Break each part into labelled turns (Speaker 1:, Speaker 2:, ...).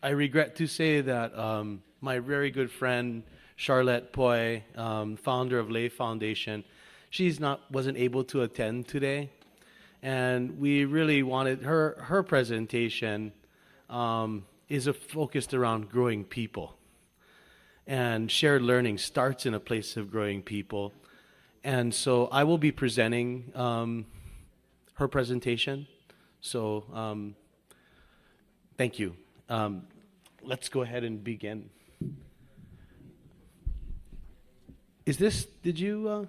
Speaker 1: I regret to say that my very good friend Charlotte Poi, founder of Lei Foundation, wasn't able to attend today, and we really wanted her presentation is focused around growing people, and shared learning starts in a place of growing people, and so I will be presenting her presentation. So thank you. Um, let's go ahead and begin. Did you,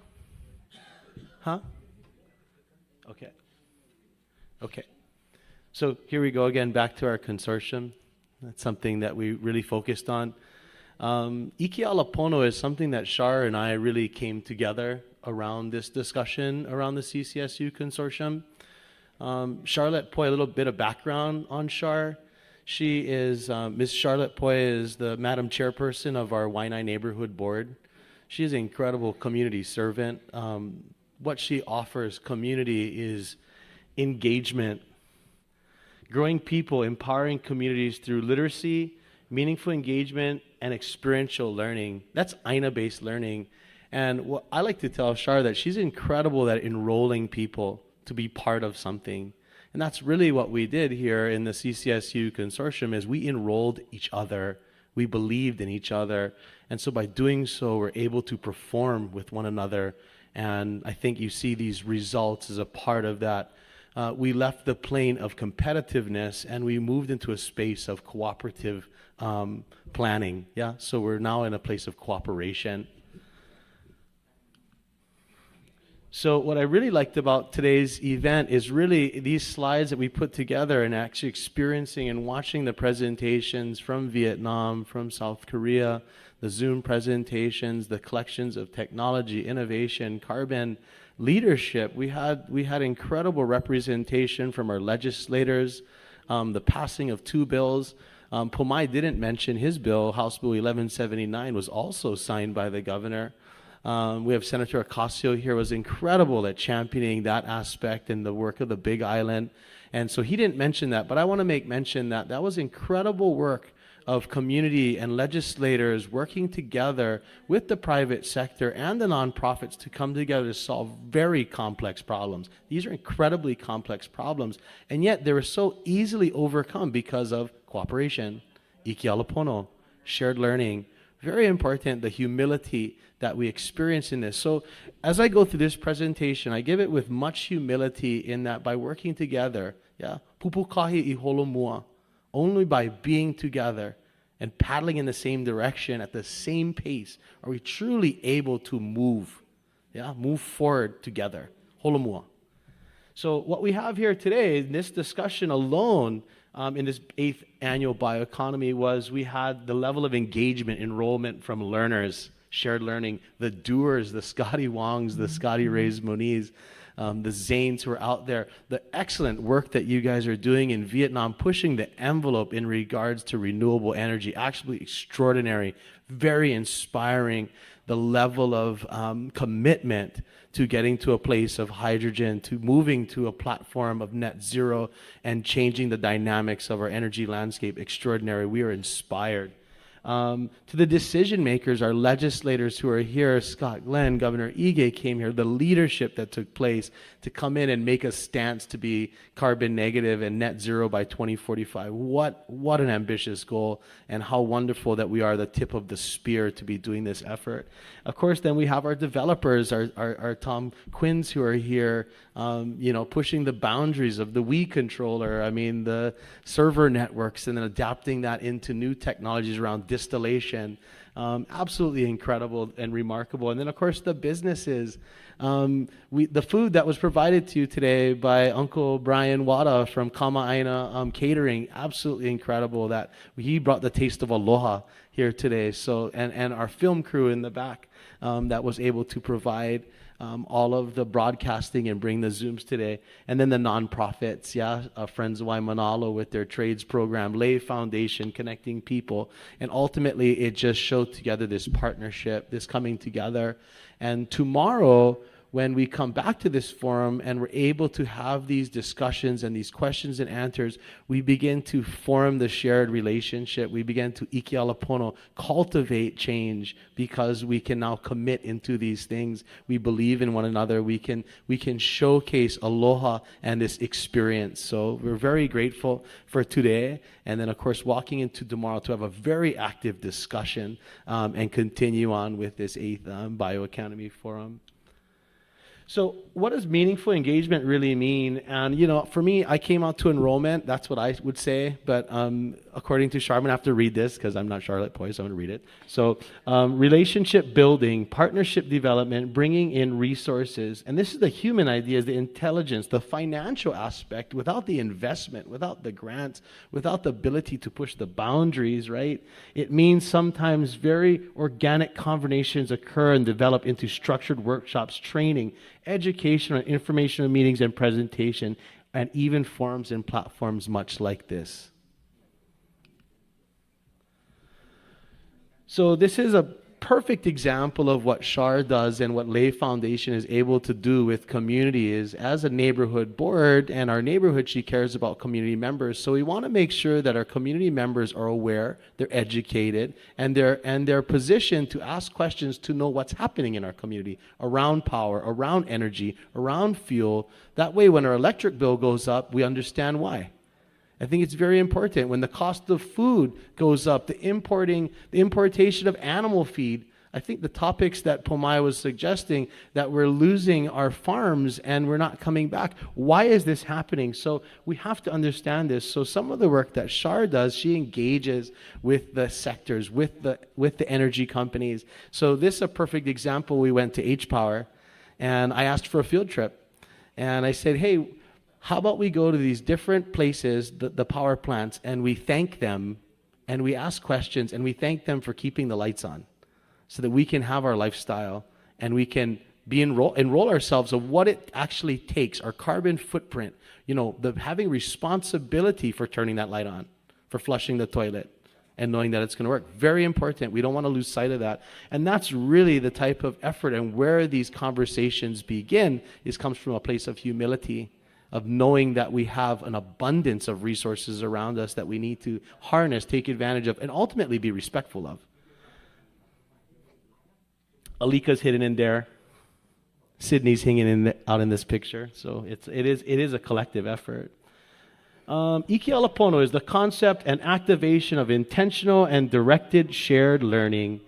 Speaker 1: huh? Okay, okay. So here we go again, back to our consortium. That's something that we really focused on. Iki Alapono is something that Shar and I really came together around this discussion around the CCSU consortium. Charlotte Poi, a little bit of background on Shar. She is, Ms. Charlotte Poi is the Madam Chairperson of our Waianae Neighborhood Board. She is an incredible community servant. What she offers community is engagement, growing people, empowering communities through literacy, meaningful engagement, and experiential learning. That's Aina-based learning. And what I like to tell Shar that she's incredible at enrolling people to be part of something. And that's really what we did here in the CCSU consortium is we enrolled each other. We believed in each other. And so by doing so, we're able to perform with one another. And I think you see these results as a part of that. We left the plane of competitiveness and we moved into a space of cooperative planning. Yeah, so we're now in a place of cooperation. So what I really liked about today's event is really these slides that we put together and actually experiencing and watching the presentations from Vietnam, from South Korea, the Zoom presentations, the collections of technology, innovation, carbon, leadership. We had incredible representation from our legislators, the passing of two bills. Pomai didn't mention his bill, House Bill 1179 was also signed by the governor. We have Senator Ocasio here, was incredible at championing that aspect and the work of the Big Island. And so he didn't mention that, but I want to make mention that that was incredible work of community and legislators working together with the private sector and the nonprofits to come together to solve very complex problems. These are incredibly complex problems, and yet they were so easily overcome because of cooperation, Iki Alapono, shared learning. Very important, the humility that we experience in this. So as I go through this presentation, I give it with much humility in that by working together, yeah, pupukahi I holomua, only by being together and paddling in the same direction at the same pace are we truly able to move, yeah, move forward together, holomua. So what we have here today in this discussion alone in this 8th annual bioeconomy was we had the level of engagement, enrollment from learners, shared learning, the doers, the Scotty Wongs, the Scotty Rays Moniz, the Zanes who are out there, the excellent work that you guys are doing in Vietnam, pushing the envelope in regards to renewable energy, absolutely extraordinary, very inspiring, the level of commitment to getting to a place of hydrogen, to moving to a platform of net zero and changing the dynamics of our energy landscape, extraordinary. We are inspired. To the decision makers, our legislators who are here, Scott Glenn, Governor Ige came here, the leadership that took place to come in and make a stance to be carbon negative and net zero by 2045. What an ambitious goal, and how wonderful that we are the tip of the spear to be doing this effort. Of course, then we have our developers, our Tom Quinns who are here, pushing the boundaries of the Wii controller, the server networks, and then adapting that into new technologies around distillation. Absolutely incredible and remarkable. And then, of course, the businesses. The food that was provided to you today by Uncle Brian Wada from Kama'aina Catering, absolutely incredible that he brought the taste of aloha here today. So, and our film crew in the back that was able to provide all of the broadcasting and bring the Zooms today. And then the nonprofits, Friends of Waimanalo with their trades program, Lei Foundation, connecting people. And ultimately, it just showed together this partnership, this coming together. And tomorrow, when we come back to this forum and we're able to have these discussions and these questions and answers, we begin to form the shared relationship. We begin to iki alapono, cultivate change, because we can now commit into these things. We believe in one another. We can showcase aloha and this experience. So we're very grateful for today, and then of course walking into tomorrow to have a very active discussion and continue on with this 8th Bioeconomy Forum. So what does meaningful engagement really mean? And, for me, I came out to enrollment. That's what I would say. But according to Charmin, I have to read this because I'm not Charlotte Poy, so I'm going to read it. So relationship building, partnership development, bringing in resources. And this is the human idea, the intelligence, the financial aspect. Without the investment, without the grants, without the ability to push the boundaries, right? It means sometimes very organic conversations occur and develop into structured workshops, training, educational and informational meetings and presentation, and even forums and platforms much like this. So this is a perfect example of what SHAR does and what Lei Foundation is able to do with community. Is as a neighborhood board, and our neighborhood, she cares about community members. So we want to make sure that our community members are aware, they're educated, and they're positioned to ask questions to know what's happening in our community around power, around energy, around fuel. That way, when our electric bill goes up, we understand why. I think it's very important. When the cost of food goes up, the importation of animal feed, I think the topics that Pomai was suggesting, that we're losing our farms and we're not coming back. Why is this happening? So we have to understand this. So some of the work that Shar does, she engages with the sectors, with the energy companies. So this is a perfect example. We went to H-Power and I asked for a field trip. And I said, hey, how about we go to these different places, the power plants, and we thank them, and we ask questions, and we thank them for keeping the lights on, so that we can have our lifestyle, and we can enroll ourselves of what it actually takes, our carbon footprint, having responsibility for turning that light on, for flushing the toilet, and knowing that it's going to work. Very important. We don't want to lose sight of that. And that's really the type of effort, and where these conversations begin comes from a place of humility, of knowing that we have an abundance of resources around us that we need to harness, take advantage of, and ultimately be respectful of. Alika's hidden in there. Sydney's hanging out in this picture. So it is a collective effort. Iki Alapono is the concept and activation of intentional and directed shared learning.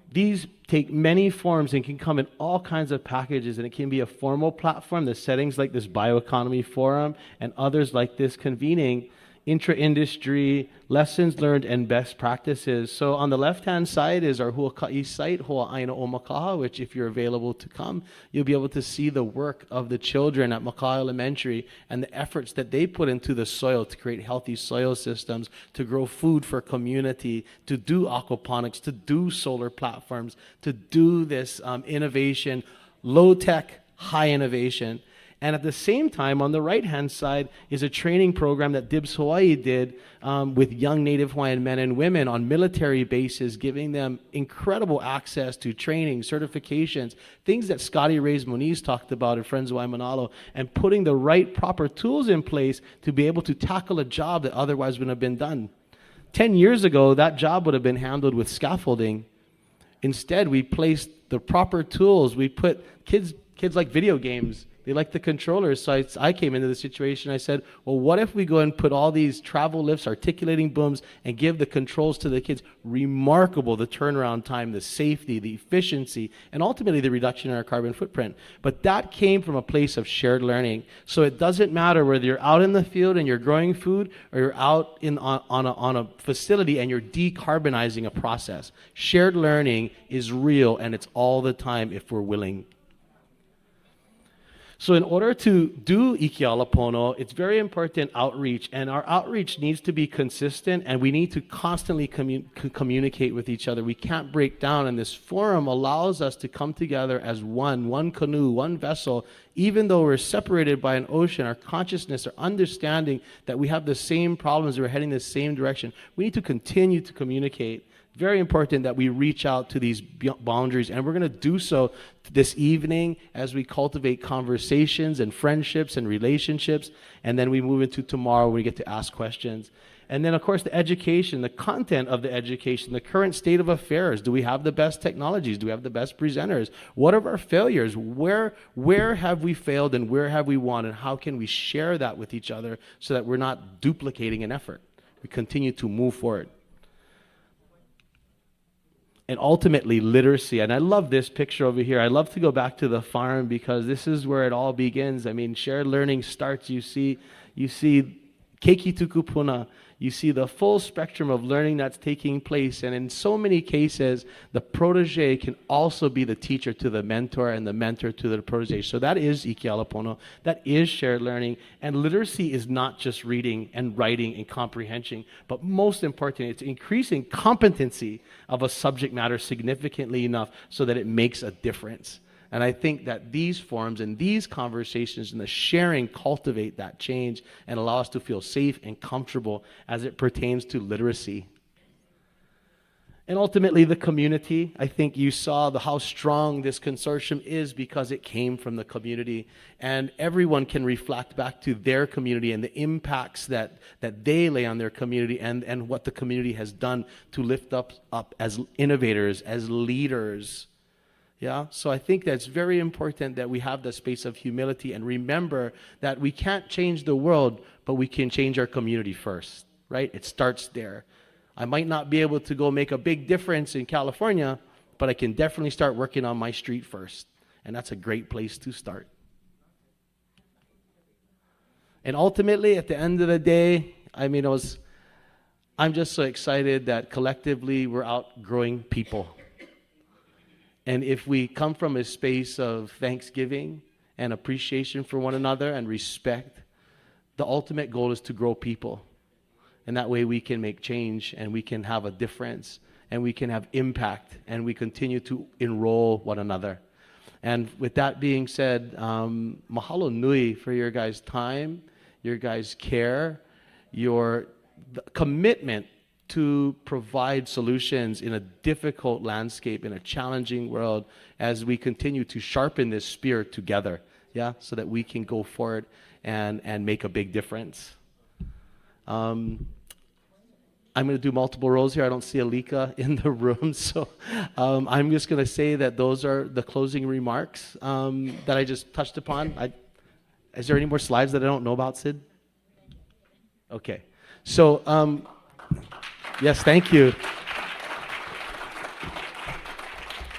Speaker 1: These take many forms and can come in all kinds of packages, and it can be a formal platform, the settings like this Bioeconomy Forum and others like this convening, intra-industry, lessons learned, and best practices. So on the left-hand side is our Huaka'i site, Ho'aina o Makaha, which if you're available to come, you'll be able to see the work of the children at Makaha Elementary and the efforts that they put into the soil to create healthy soil systems, to grow food for community, to do aquaponics, to do solar platforms, to do this innovation, low-tech, high innovation. And at the same time, on the right-hand side is a training program that Dibs Hawaii did with young Native Hawaiian men and women on military bases, giving them incredible access to training, certifications, things that Scotty Reyes Moniz talked about at Friends of Waimanalo, and putting the right proper tools in place to be able to tackle a job that otherwise wouldn't have been done. 10 years ago, that job would have been handled with scaffolding. Instead, we placed the proper tools. We put kids like video games. They like the controllers. So I came into the situation. I said, well, what if we go and put all these travel lifts, articulating booms, and give the controls to the kids? Remarkable, the turnaround time, the safety, the efficiency, and ultimately the reduction in our carbon footprint. But that came from a place of shared learning. So it doesn't matter whether you're out in the field and you're growing food, or you're out on a facility and you're decarbonizing a process. Shared learning is real, and it's all the time if we're willing. So in order to do Iki Alapono, it's very important outreach, and our outreach needs to be consistent, and we need to constantly communicate with each other. We can't break down, and this forum allows us to come together as one canoe, one vessel, even though we're separated by an ocean, our consciousness, our understanding that we have the same problems, we're heading the same direction, we need to continue to communicate. Very important that we reach out to these boundaries, and we're going to do so this evening as we cultivate conversations and friendships and relationships, and then we move into tomorrow where we get to ask questions. And then, of course, the education, the content of the education, the current state of affairs. Do we have the best technologies? Do we have the best presenters? What are our failures? Where have we failed and where have we won? And how can we share that with each other so that we're not duplicating an effort? We continue to move forward. And ultimately, literacy. And I love this picture over here. I love to go back to the farm because this is where it all begins. I mean, shared learning starts. You see keiki tukupuna. You see the full spectrum of learning that's taking place. And in so many cases, the protege can also be the teacher to the mentor and the mentor to the protege. So that is ikialapono. That is shared learning. And literacy is not just reading and writing and comprehension, but most importantly, it's increasing competency of a subject matter significantly enough so that it makes a difference. And I think that these forums and these conversations and the sharing cultivate that change and allow us to feel safe and comfortable as it pertains to literacy. And ultimately, the community. I think you saw how strong this consortium is because it came from the community. And everyone can reflect back to their community and the impacts that they lay on their community and what the community has done to lift up as innovators, as leaders. Yeah, so I think that's very important that we have the space of humility and remember that we can't change the world, but we can change our community first, right? It starts there. I might not be able to go make a big difference in California, but I can definitely start working on my street first. And that's a great place to start. And ultimately, at the end of the day, I'm just so excited that collectively we're outgrowing people. And if we come from a space of thanksgiving and appreciation for one another and respect, the ultimate goal is to grow people. And that way we can make change and we can have a difference and we can have impact and we continue to enroll one another. And with that being said, mahalo nui for your guys' time, your guys' care, your commitment to provide solutions in a difficult landscape, in a challenging world, as we continue to sharpen this spear together, yeah, so that we can go forward and make a big difference. I'm going to do multiple roles here. I don't see Alika in the room, so I'm just going to say that those are the closing remarks that I just touched upon. Is there any more slides that I don't know about, Sid? Okay. So, yes, thank you.